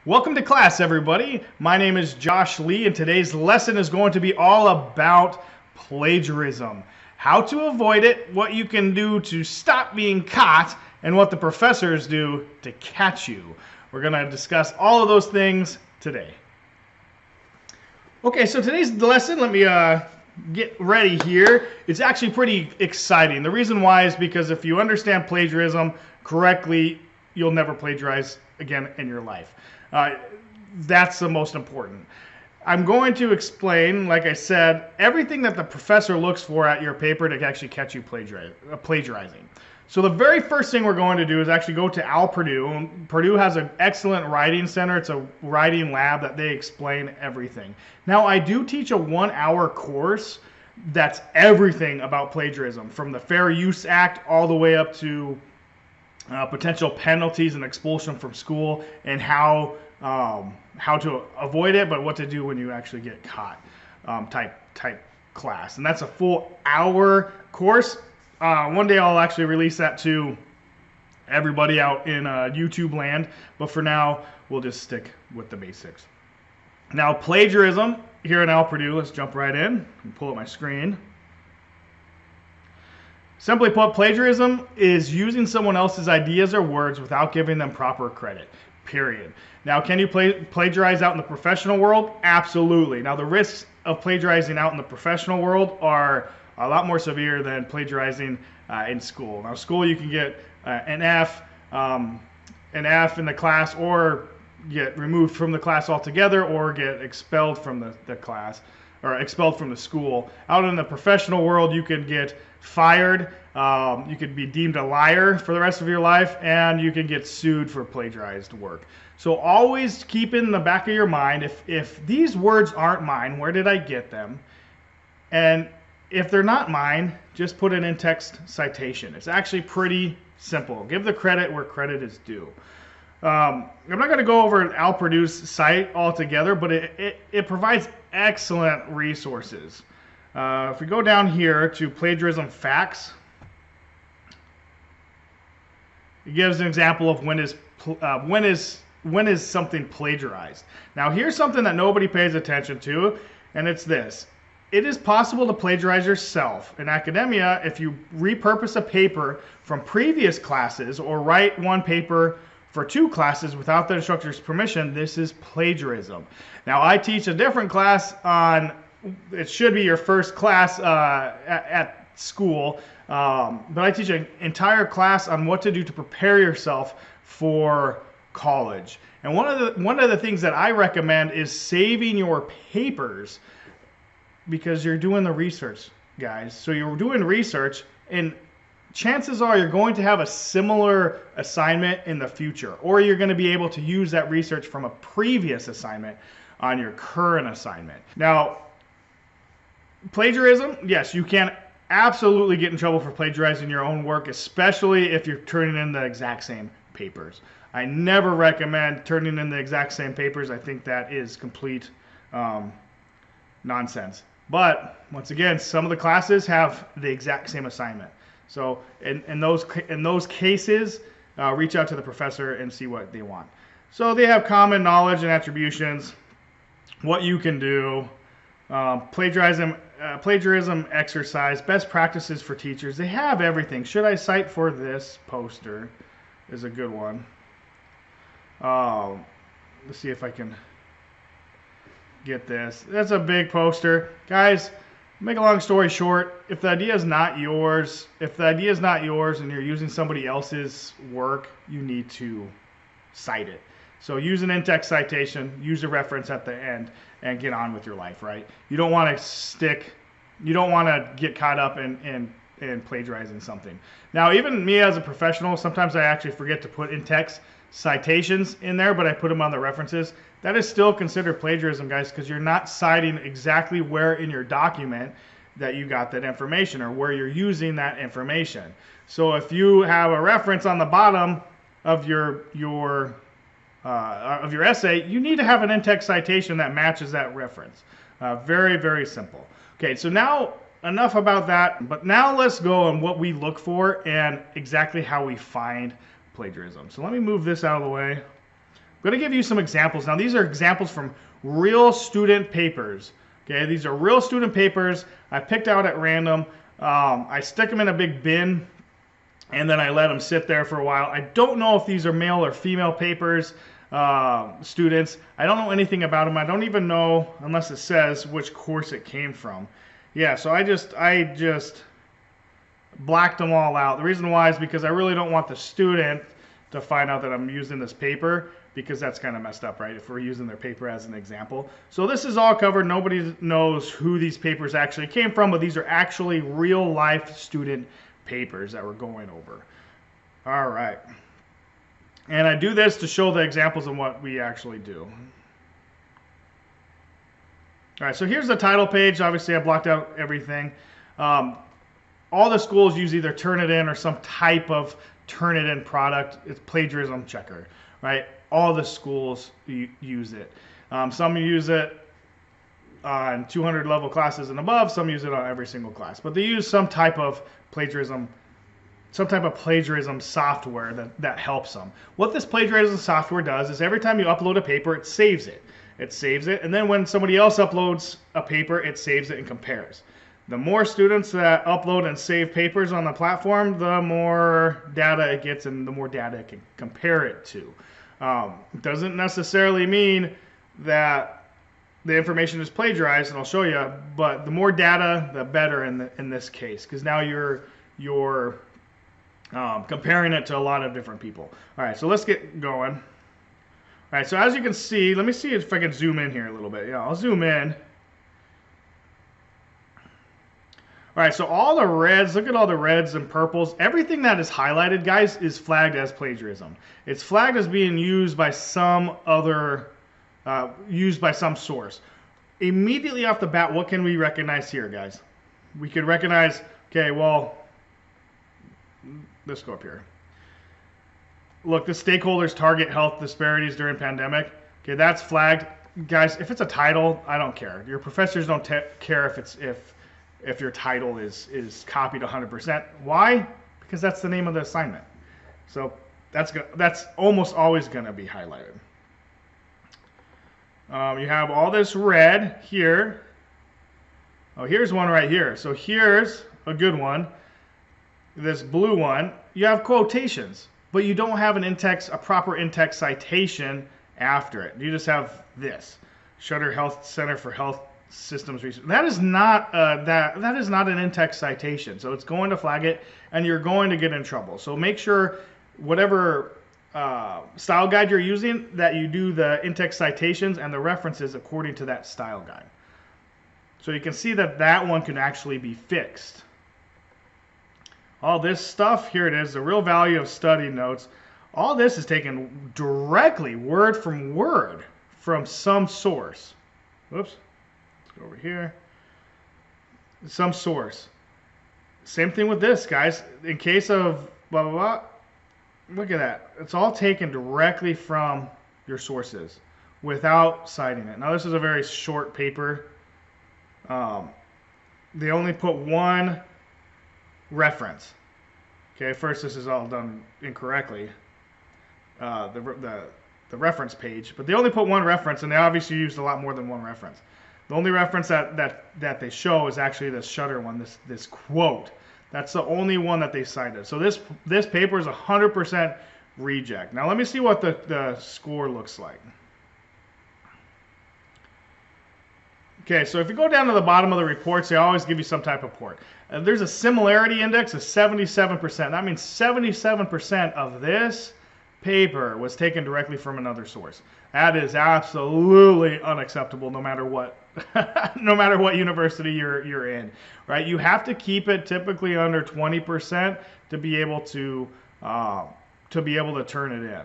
Welcome to class, everybody. My name is Josh Lee, and today's lesson is going to be all about plagiarism. How to avoid it, what you can do to stop being caught, and what the professors do to catch you. We're going to discuss all of those things today. Okay, so today's lesson, let me get ready here. It's actually pretty exciting. The reason why is because if you understand plagiarism correctly, you'll never plagiarize again in your life. That's the most important. I'm going to explain, like I said, everything that the professor looks for at your paper to actually catch you plagiarizing. So the very first thing we're going to do is actually go to Purdue. Purdue has an excellent writing center. It's a writing lab that they explain everything. Now, I do teach a 1-hour course that's everything about plagiarism, from the Fair Use Act all the way up to potential penalties and expulsion from school, and how to avoid it, but what to do when you actually get caught, type class. And that's a full hour course. One day I'll actually release that to everybody out in YouTube land, but for now we'll just stick with the basics. Now, plagiarism here at Purdue, let's jump right in and pull up my screen. Simply put, plagiarism is using someone else's ideas or words without giving them proper credit, period. Now, can you plagiarize out in the professional world? Absolutely. Now, the risks of plagiarizing out in the professional world are a lot more severe than plagiarizing in school. Now, school, you can get an F in the class, or get removed from the class altogether, or get expelled from the class, or expelled from the school. Out in the professional world, you could get fired, you could be deemed a liar for the rest of your life, and you can get sued for plagiarized work. So always keep in the back of your mind, if these words aren't mine, where did I get them? And if they're not mine, just put an in-text citation. It's actually pretty simple. Give the credit where credit is due. I'm not going to go over Purdue's site altogether, but it provides excellent resources. If we go down here to plagiarism facts, it gives an example of when is something plagiarized. Now, here's something that nobody pays attention to, and it's this. It is possible to plagiarize yourself. In academia, if you repurpose a paper from previous classes or write one paper for 2 classes without the instructor's permission, this is plagiarism. Now, I teach a different class on, it should be your first class at school, but I teach an entire class on what to do to prepare yourself for college. And one of the things that I recommend is saving your papers, because you're doing the research, guys. So you're doing research, and chances are you're going to have a similar assignment in the future, or you're going to be able to use that research from a previous assignment on your current assignment. Now, plagiarism, yes, you can absolutely get in trouble for plagiarizing your own work, especially if you're turning in the exact same papers. I never recommend turning in the exact same papers. I think that is complete nonsense. But once again, some of the classes have the exact same assignment. So in those cases, reach out to the professor and see what they want. So they have common knowledge and attributions, what you can do, plagiarism exercise, best practices for teachers. They have everything. Should I cite for this poster is a good one. Let's see if I can get this. That's a big poster. Guys, make a long story short, if the idea is not yours, and you're using somebody else's work, you need to cite it. So use an in-text citation, use a reference at the end, and get on with your life, right? You don't want to get caught up in plagiarizing something. Now, even me as a professional, sometimes I actually forget to put in-text citations in there, but I put them on the references. That is still considered plagiarism, guys, because you're not citing exactly where in your document that you got that information, or where you're using that information. So if you have a reference on the bottom of your essay, you need to have an in-text citation that matches that reference. Very, very simple. Okay, so now enough about that, but now let's go on what we look for and exactly how we find plagiarism. So let me move this out of the way. going to give you some examples. Now, these are examples from real student papers. Okay, these are real student papers I picked out at random. I stick them in a big bin, and then I let them sit there for a while. I don't know if these are male or female papers, students. I don't know anything about them. I don't even know, unless it says, which course it came from. Yeah, so I just blacked them all out. The reason why is because I really don't want the student to find out that I'm using this paper, because that's kind of messed up, right? If we're using their paper as an example. So this is all covered. Nobody knows who these papers actually came from, but these are actually real life student papers that we're going over. All right. And I do this to show the examples of what we actually do. All right, so here's the title page. Obviously, I blocked out everything. All the schools use either Turnitin or some type of Turnitin product. It's plagiarism checker, right? All the schools use it. Some use it on 200 level classes and above. Some use it on every single class. But they use some type of plagiarism software that helps them. What this plagiarism software does is every time you upload a paper, it saves it. It saves it, and then when somebody else uploads a paper, it saves it and compares. The more students that upload and save papers on the platform, the more data it gets and the more data it can compare it to. It doesn't necessarily mean that the information is plagiarized, and I'll show you, but the more data, the better in this case, because now you're comparing it to a lot of different people. All right, so let's get going. All right, so as you can see, let me see if I can zoom in here a little bit. Yeah, I'll zoom in. All right, so all the reds, look at all the reds and purples. Everything that is highlighted, guys, is flagged as plagiarism. It's flagged as being used by some other, some source. Immediately off the bat, what can we recognize here, guys? We could recognize, okay, well, let's go up here. Look, the stakeholders target health disparities during pandemic. Okay, that's flagged. Guys, if it's a title, I don't care. Your professors don't care if your title is copied 100%. Why? Because that's the name of the assignment. So that's almost always going to be highlighted. You have all this red here. Oh, here's one right here. So here's a good one. This blue one, you have quotations, but you don't have a proper in-text citation after it. You just have this. Shutter Health Center for Health Systems Research. That is not that is not an in-text citation. So it's going to flag it, and you're going to get in trouble. So make sure whatever style guide you're using, that you do the in-text citations and the references according to that style guide. So you can see that one can actually be fixed. All this stuff, here it is, the real value of study notes. All this is taken directly, word from word, from some source. Whoops. Let's go over here. Some source. Same thing with this, guys. In case of blah, blah, blah, look at that. It's all taken directly from your sources without citing it. Now, this is a very short paper. They only put one reference. Okay, first this is all done incorrectly, the reference page, but they only put one reference, and they obviously used a lot more than one reference. The only reference that they show is actually this Shutter one, this quote. That's the only one that they cited. So this paper is 100% reject. Now let me see what the score looks like. Okay, so if you go down to the bottom of the reports, they always give you some type of report. There's a similarity index of 77%. That means 77% of this paper was taken directly from another source. That is absolutely unacceptable, no matter what, no matter what university you're in, right? You have to keep it typically under 20% to be able to turn it in.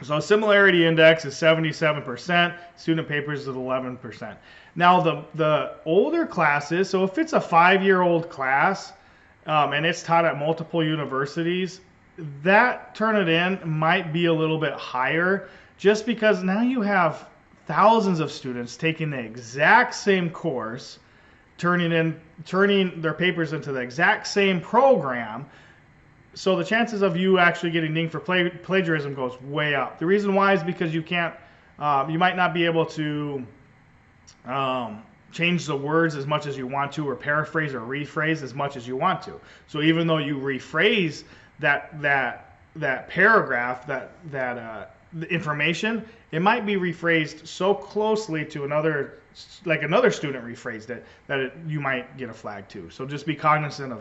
So similarity index is 77%, student papers is 11%. Now the older classes, so if it's a 5-year-old class and it's taught at multiple universities, that Turnitin might be a little bit higher, just because now you have thousands of students taking the exact same course, turning their papers into the exact same program, so the chances of you actually getting dinged for plagiarism goes way up. The reason why is because you can't, you might not be able to change the words as much as you want to, or paraphrase or rephrase as much as you want to. So even though you rephrase that paragraph, the information, it might be rephrased so closely to another, like another student rephrased it, that you might get a flag too. So just be cognizant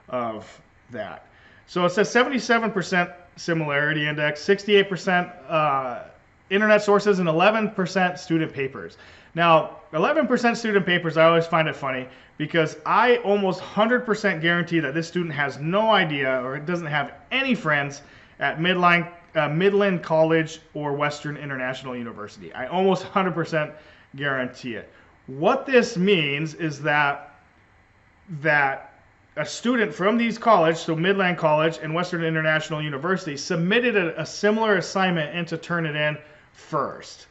of that. So it says 77% similarity index, 68% internet sources, and 11% student papers. Now, 11% student papers, I always find it funny because I almost 100% guarantee that this student has no idea or doesn't have any friends at Midland College or Western International University. I almost 100% guarantee it. What this means is that a student from these colleges, so Midland College and Western International University, submitted a similar assignment and to turn it in first,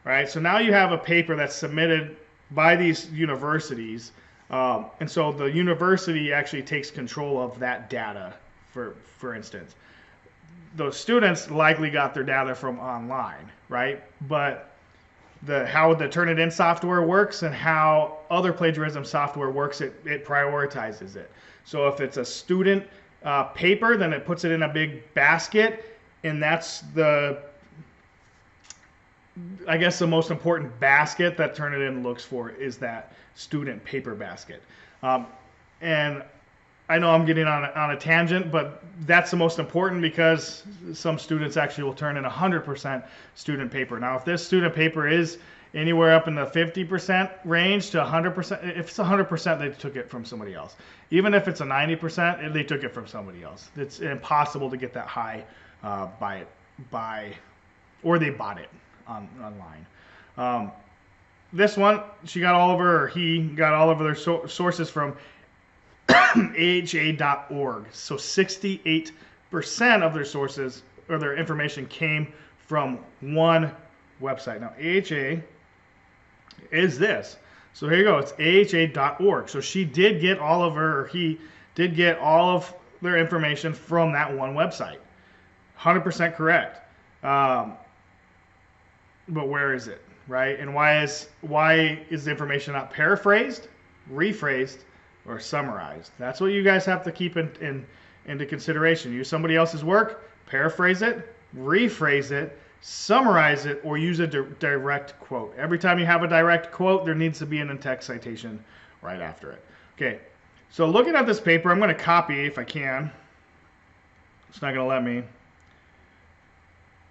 right? So now you have a paper that's submitted by these universities, and so the university actually takes control of that data, for instance. Those students likely got their data from online, right? But how the Turnitin software works and how other plagiarism software works, it prioritizes it. So if it's a student paper, then it puts it in a big basket, and that's I guess the most important basket that Turnitin looks for is that student paper basket. And I know I'm getting on a tangent, but that's the most important because some students actually will turn in 100% student paper. Now, if this student paper is anywhere up in the 50% range to 100%, if it's 100%, they took it from somebody else. Even if it's a 90%, they took it from somebody else. It's impossible to get that high or they bought it online. This one, he got all of their sources from AHA.org. So 68% of their sources or their information came from one website. Now AHA is this. So here you go. It's AHA.org. So he did get all of their information from that one website. 100% correct. But where is it, right? And why is the information not paraphrased, rephrased, or summarized? That's what you guys have to keep into consideration. Use somebody else's work, paraphrase it, rephrase it, summarize it, or use a direct quote. Every time you have a direct quote, there needs to be an in-text citation right after it. Okay, so looking at this paper, I'm going to copy if I can. It's not going to let me.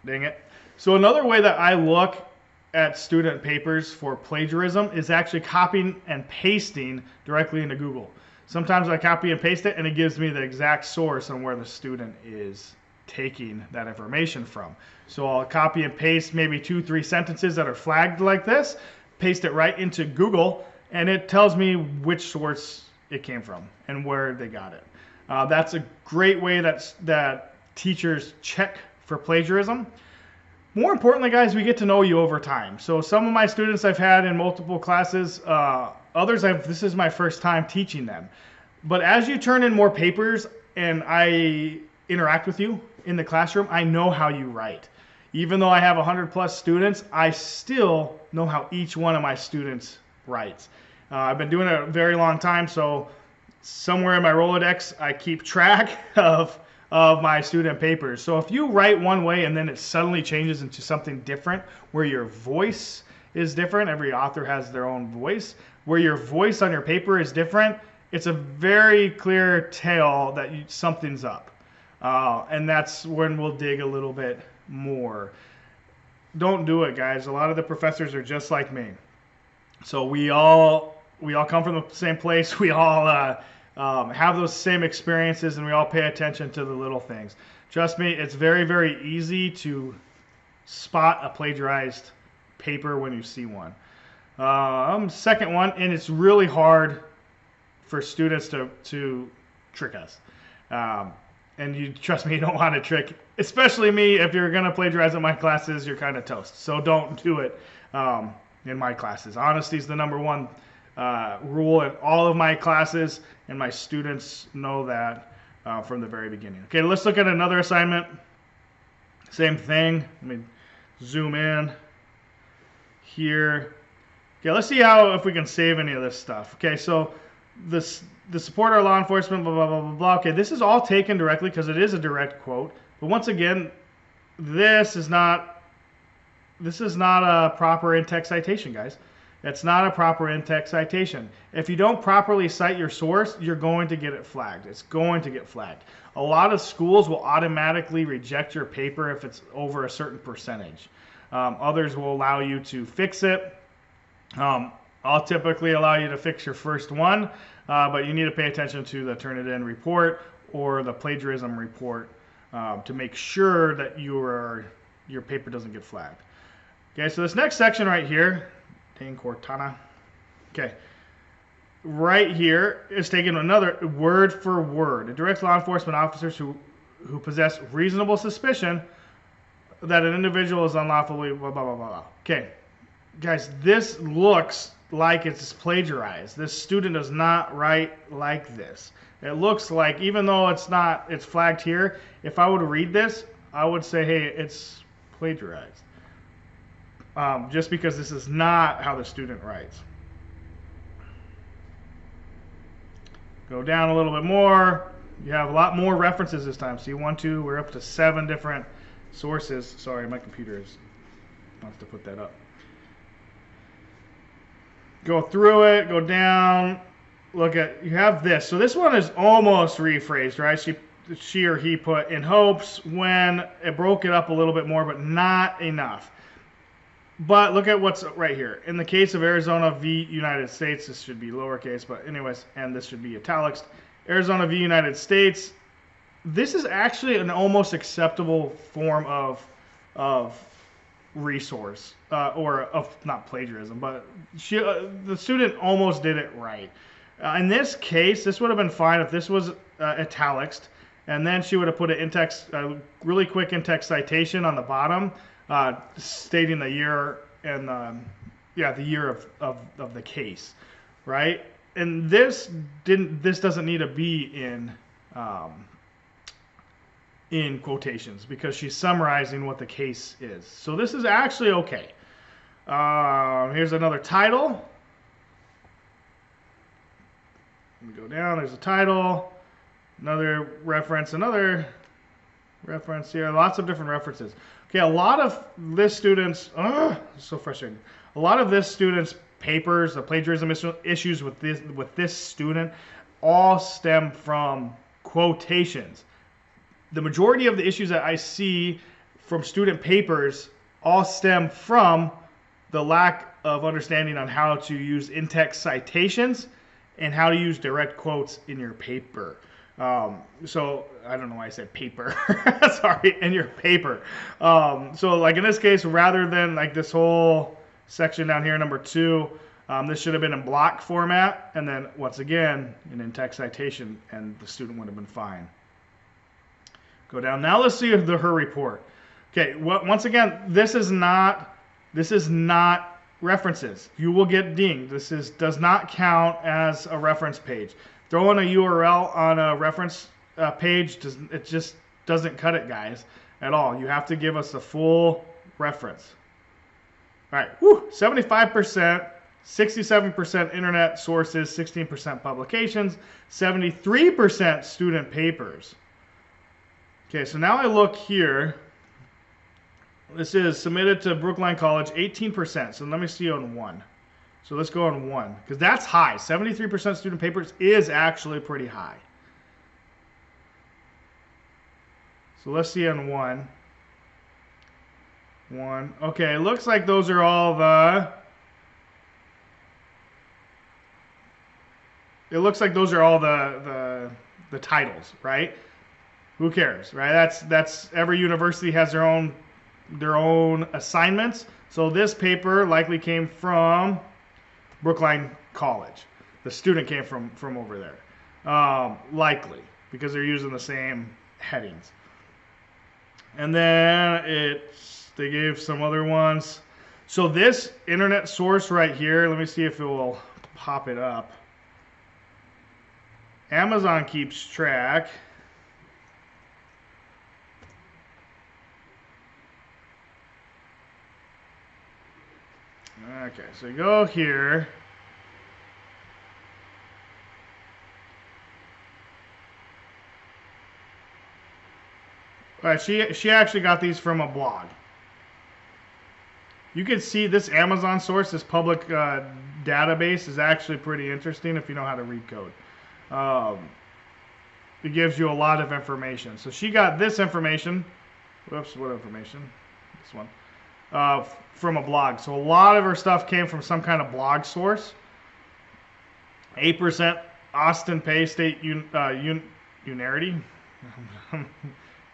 Dang it. So another way that I look at student papers for plagiarism is actually copying and pasting directly into Google. Sometimes I copy and paste it and it gives me the exact source on where the student is taking that information from. So I'll copy and paste maybe 2-3 sentences that are flagged like this, paste it right into Google, and it tells me which source it came from and where they got it. That's a great way that teachers check for plagiarism. More importantly, guys, we get to know you over time. So some of my students I've had in multiple classes, others this is my first time teaching them. But as you turn in more papers and I interact with you in the classroom, I know how you write. Even though I have 100+ students, I still know how each one of my students writes. I've been doing it a very long time, so somewhere in my Rolodex, I keep track of my student papers. So if you write one way and then it suddenly changes into something different where your voice is different, every author has their own voice, where your voice on your paper is different, it's a very clear tell that something's up. And that's when we'll dig a little bit more. Don't do it, guys. A lot of the professors are just like me. So we all come from the same place. We all have those same experiences, and we all pay attention to the little things. Trust me, it's very, very easy to spot a plagiarized paper when you see one. Second one, and it's really hard for students to trick us. And you trust me, you don't want to trick, especially me. If you're going to plagiarize in my classes, you're kind of toast. So don't do it in my classes. Honesty is the number one rule in all of my classes, and my students know that from the very beginning. Okay, let's look at another assignment. Same thing. Let me zoom in here. Okay, let's see if we can save any of this stuff. Okay, so the support our law enforcement, blah, blah, blah, blah, blah. Okay, this is all taken directly because it is a direct quote. But once again, this is not a proper in-text citation, guys. It's not a proper in-text citation. If you don't properly cite your source, you're going to get it flagged. It's going to get flagged. A lot of schools will automatically reject your paper if it's over a certain percentage. Others will allow you to fix it. I'll typically allow you to fix your first one, but you need to pay attention to the Turnitin report or the plagiarism report to make sure that your paper doesn't get flagged. Okay, so this next section right here, Dang Cortana. Okay, right here is taken another word for word. It directs law enforcement officers who possess reasonable suspicion that an individual is unlawfully blah, blah, blah, blah. Okay, guys, this looks like it's plagiarized. This student does not write like this. It looks like, even though it's flagged here, if I were to read this, I would say, hey, it's plagiarized. Just because this is not how the student writes. Go down a little bit more. You have a lot more references this time. See, 1, 2, we're up to 7 different sources. Sorry, my computer wants to put that up. Go through it, go down, look at, you have this. So this one is almost rephrased, right? She or he put in hopes when, it broke it up a little bit more, but not enough. But look at what's right here. In the case of Arizona v. United States, this should be lowercase, but anyways, and this should be italics. Arizona v. United States, this is actually an almost acceptable form of resource, or of, not plagiarism, but the student almost did it right. In this case, this would have been fine if this was italics, and then she would have put an in-text, really quick in-text citation on the bottom, stating the year and the year of the case, right? And this doesn't need to be in quotations because she's summarizing what the case is. So this is actually okay. Here's another title. Let me go down. There's a title, another reference here. Lots of different references. Okay, a lot of this students, so frustrating. A lot of this student's papers, the plagiarism issues with this student, all stem from quotations. The majority of the issues that I see from student papers all stem from the lack of understanding on how to use in-text citations and how to use direct quotes in your paper. So I don't know why I said paper. Sorry, in your paper. So like in this case, rather than like this whole section down here, number 2, this should have been in block format, and then once again an in-text citation, and the student would have been fine. Go down. Now let's see her report. Okay, once again, this is not references. You will get dinged. This does not count as a reference page. Throwing a URL on a reference page, it just doesn't cut it, guys, at all. You have to give us the full reference. All right, 75%, 67% internet sources, 16% publications, 73% student papers. Okay, so now I look here. This is submitted to Brookline College, 18%. So let me see on 1. So let's go on 1, because that's high. 73% student papers is actually pretty high. So let's see on 1. Okay, it looks like those are all the... It looks like those are all the titles, right? Who cares, right? That's every university has their own assignments. So this paper likely came from Brookline College. The student came from over there, likely, because they're using the same headings. And then they gave some other ones. So this internet source right here, let me see if it will pop it up. Amazon keeps track. Okay, so you go here. All right, she actually got these from a blog. You can see this Amazon source, this public database is actually pretty interesting if you know how to read code. It gives you a lot of information. So she got this information. Whoops, what information? This one. From a blog. So a lot of her stuff came from some kind of blog source. 8% Austin Pay State Unarity.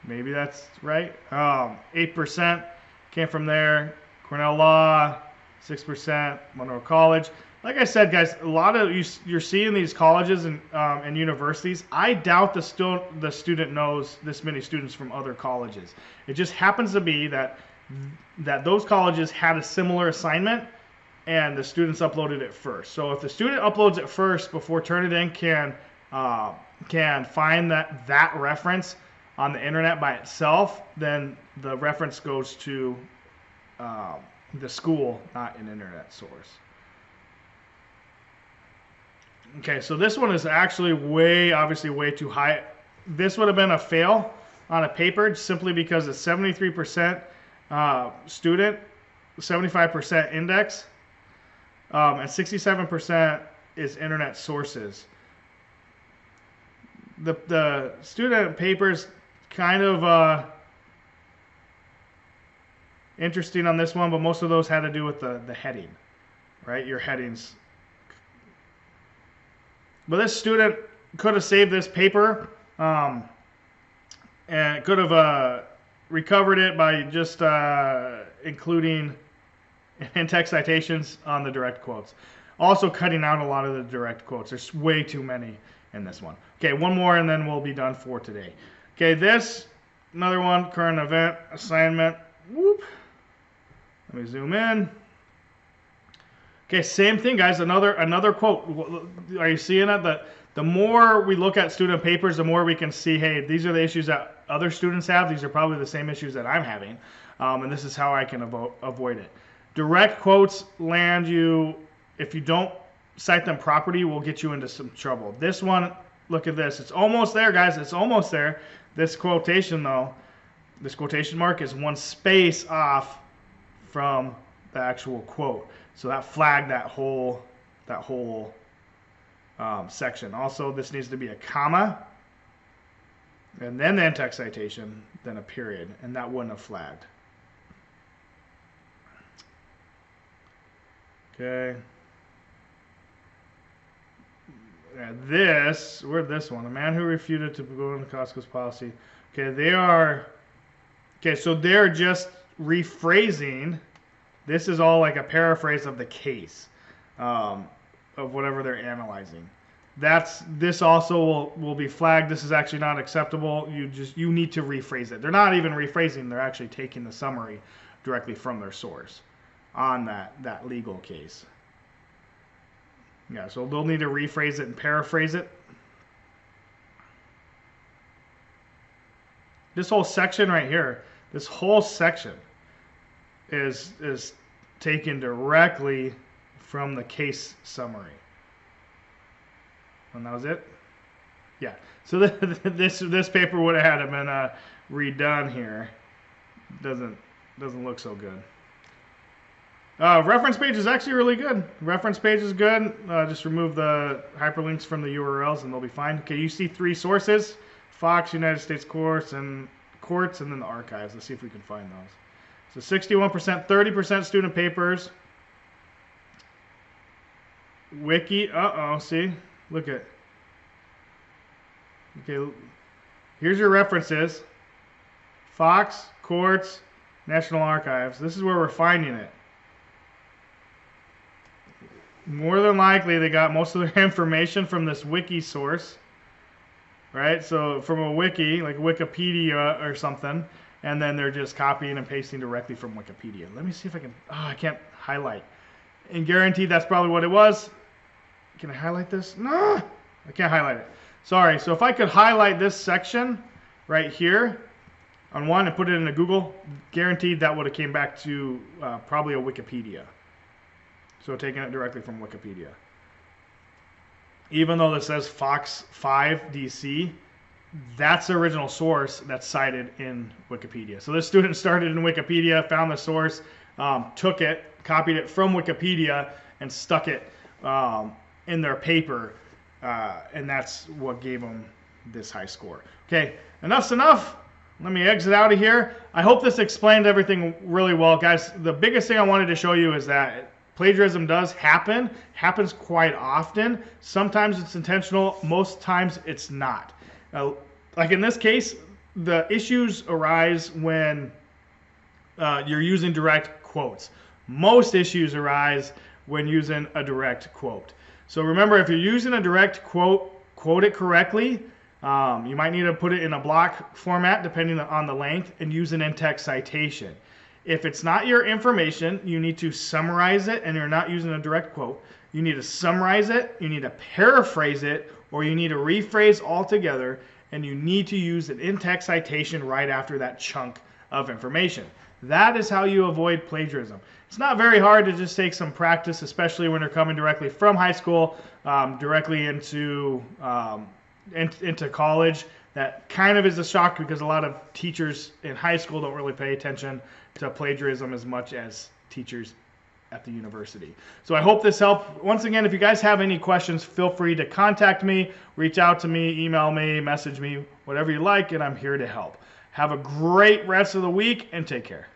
Maybe that's right. 8% came from there. Cornell Law, 6%. Monroe College. Like I said, guys, a lot of you're seeing these colleges and universities. I doubt the student knows this many students from other colleges. It just happens to be that those colleges had a similar assignment, and the students uploaded it first. So if the student uploads it first before Turnitin can find that reference on the internet by itself, then the reference goes to the school, not an internet source. Okay, so this one is actually obviously way too high. This would have been a fail on a paper simply because it's 73% student, 75% index, and 67% is internet sources. The student papers kind of interesting on this one, but most of those had to do with the heading, right? Your headings. But this student could have saved this paper and could have recovered it by just including in-text citations on the direct quotes. Also cutting out a lot of the direct quotes. There's way too many in this one. Okay, one more and then we'll be done for today. Okay, another one, current event assignment. Whoop. Let me zoom in. Okay, same thing, guys. Another quote. Are you seeing it? The more we look at student papers, the more we can see, hey, these are the issues that other students have. These are probably the same issues that I'm having, and this is how I can avoid it. Direct quotes land you, if you don't cite them properly, will get you into some trouble. This one, look at this. It's almost there, guys. It's almost there. This quotation, though, this quotation mark is one space off from the actual quote. So that flagged that whole section. Also, this needs to be a comma, and then the in-text citation, then a period, and that wouldn't have flagged. Okay. And where'd this one? A man who refuted to go into Costco's policy. Okay, so they're just rephrasing. This is all like a paraphrase of the case of whatever they're analyzing. This also will be flagged. This is actually not acceptable. You need to rephrase it. They're not even rephrasing. They're actually taking the summary directly from their source on that legal case. Yeah, so they'll need to rephrase it and paraphrase it. This whole section right here, this whole section is taken directly from the case summary. And that was it? Yeah. So this paper would have had to been redone here. Doesn't look so good. Reference page is actually really good. Reference page is good. Just remove the hyperlinks from the URLs and they'll be fine. Okay, you see 3 sources: Fox, United States Courts, and then the archives. Let's see if we can find those. So 61%, 30% student papers. Wiki, see? Look at. Okay, here's your references. Fox, Courts, National Archives. This is where we're finding it. More than likely, they got most of their information from this wiki source, right? So from a wiki, like Wikipedia or something, and then they're just copying and pasting directly from Wikipedia. Let me see if I can, I can't highlight. And guaranteed that's probably what it was. Can I highlight this? No, I can't highlight it. Sorry, so if I could highlight this section right here on one and put it into Google, guaranteed that would have came back to probably a Wikipedia. So taking it directly from Wikipedia. Even though this says Fox 5 DC, that's the original source that's cited in Wikipedia. So this student started in Wikipedia, found the source, took it, copied it from Wikipedia, and stuck it in their paper, and that's what gave them this high score. Okay, enough's enough. Let me exit out of here. I hope this explained everything really well, guys. The biggest thing I wanted to show you is that plagiarism does happen, happens quite often. Sometimes it's intentional, most times it's not. Like in this case, the issues arise when you're using direct quotes. Most issues arise when using a direct quote. So remember, if you're using a direct quote, quote it correctly. You might need to put it in a block format depending on the length, and use an in-text citation. If it's not your information, you need to summarize it, and you're not using a direct quote. You need to summarize it, you need to paraphrase it, or you need to rephrase altogether, and you need to use an in-text citation right after that chunk of information. That is how you avoid plagiarism. It's not very hard to just take some practice, especially when you're coming directly from high school, directly into college. That kind of is a shock because a lot of teachers in high school don't really pay attention to plagiarism as much as teachers at the university. So I hope this helped. Once again, if you guys have any questions, feel free to contact me, reach out to me, email me, message me, whatever you like, and I'm here to help. Have a great rest of the week and take care.